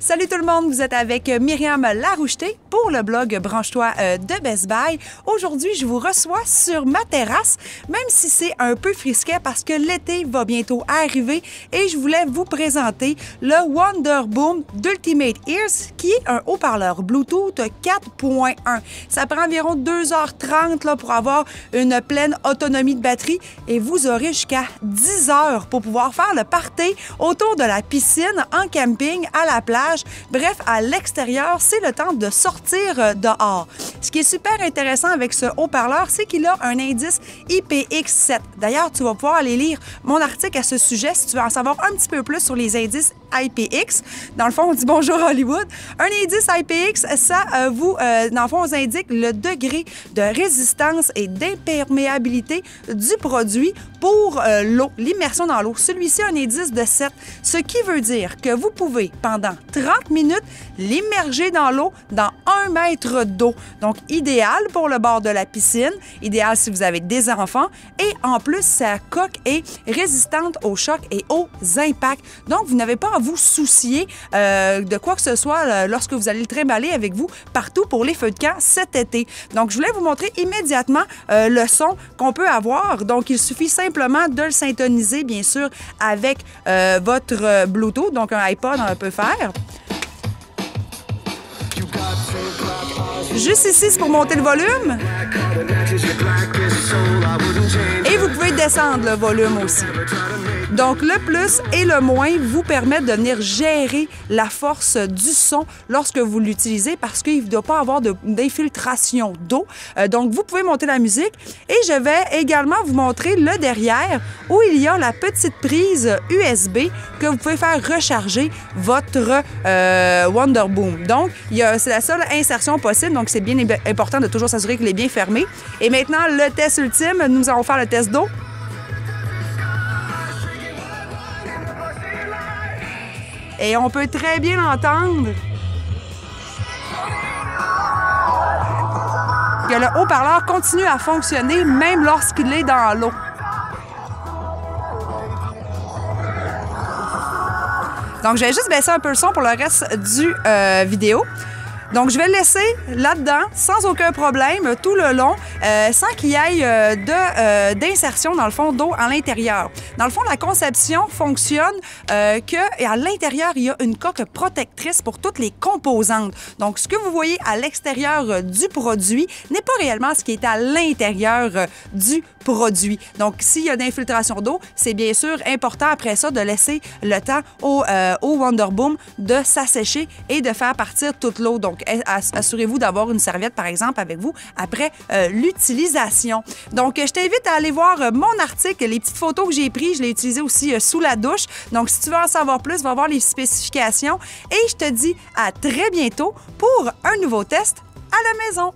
Salut tout le monde, vous êtes avec Myriam Laroucheté pour le blog Branche-toi de Best Buy. Aujourd'hui, je vous reçois sur ma terrasse, même si c'est un peu frisquet parce que l'été va bientôt arriver et je voulais vous présenter le Wonderboom d'Ultimate Ears qui est un haut-parleur Bluetooth 4.1. Ça prend environ 2h30 là, pour avoir une pleine autonomie de batterie et vous aurez jusqu'à 10 heures pour pouvoir faire le party autour de la piscine, en camping, à la plage. Bref, à l'extérieur, c'est le temps de sortir dehors. Ce qui est super intéressant avec ce haut-parleur, c'est qu'il a un indice IPX7. D'ailleurs, tu vas pouvoir aller lire mon article à ce sujet si tu veux en savoir un petit peu plus sur les indices IPX. Dans le fond, on dit bonjour Hollywood. Un indice IPX, ça dans le fond, on indique le degré de résistance et d'imperméabilité du produit pour l'eau, l'immersion dans l'eau. Celui-ci a un indice de 7, ce qui veut dire que vous pouvez, pendant 30 minutes, l'immerger dans l'eau dans 1 mètre d'eau. Donc, idéal pour le bord de la piscine, idéal si vous avez des enfants. Et en plus, sa coque est résistante aux chocs et aux impacts. Donc, vous n'avez pas à vous soucier de quoi que ce soit lorsque vous allez le trimballer avec vous partout pour les feux de camp cet été. Donc, je voulais vous montrer immédiatement le son qu'on peut avoir. Donc, il suffit simplement de le syntoniser, bien sûr, avec votre Bluetooth. Donc, un iPod, on peut faire. Juste ici, c'est pour monter le volume. Et vous pouvez descendre le volume aussi. Donc, le plus et le moins vous permettent de venir gérer la force du son lorsque vous l'utilisez parce qu'il ne doit pas avoir d'infiltration d'eau. Donc, vous pouvez monter la musique. Et je vais également vous montrer le derrière où il y a la petite prise USB que vous pouvez faire recharger votre Wonderboom. Donc, c'est la seule insertion possible. Donc, c'est bien important de toujours s'assurer qu'il est bien fermé. Et maintenant, le test ultime, nous allons faire le test d'eau. Et on peut très bien l'entendre que le haut-parleur continue à fonctionner même lorsqu'il est dans l'eau. Donc, je vais juste baisser un peu le son pour le reste du vidéo. Donc, je vais le laisser là-dedans sans aucun problème tout le long, sans qu'il y ait d'insertion, dans le fond, d'eau à l'intérieur. Dans le fond, la conception fonctionne qu'à l'intérieur, il y a une coque protectrice pour toutes les composantes. Donc, ce que vous voyez à l'extérieur du produit n'est pas réellement ce qui est à l'intérieur du produit. Donc, s'il y a d'infiltration d'eau, c'est bien sûr important après ça de laisser le temps au Wonderboom de s'assécher et de faire partir toute l'eau. Donc, assurez-vous d'avoir une serviette, par exemple, avec vous après l'utilisation. Donc, je t'invite à aller voir mon article, les petites photos que j'ai prises, je l'ai utilisé aussi sous la douche. Donc, si tu veux en savoir plus, va voir les spécifications. Et je te dis à très bientôt pour un nouveau test à la maison.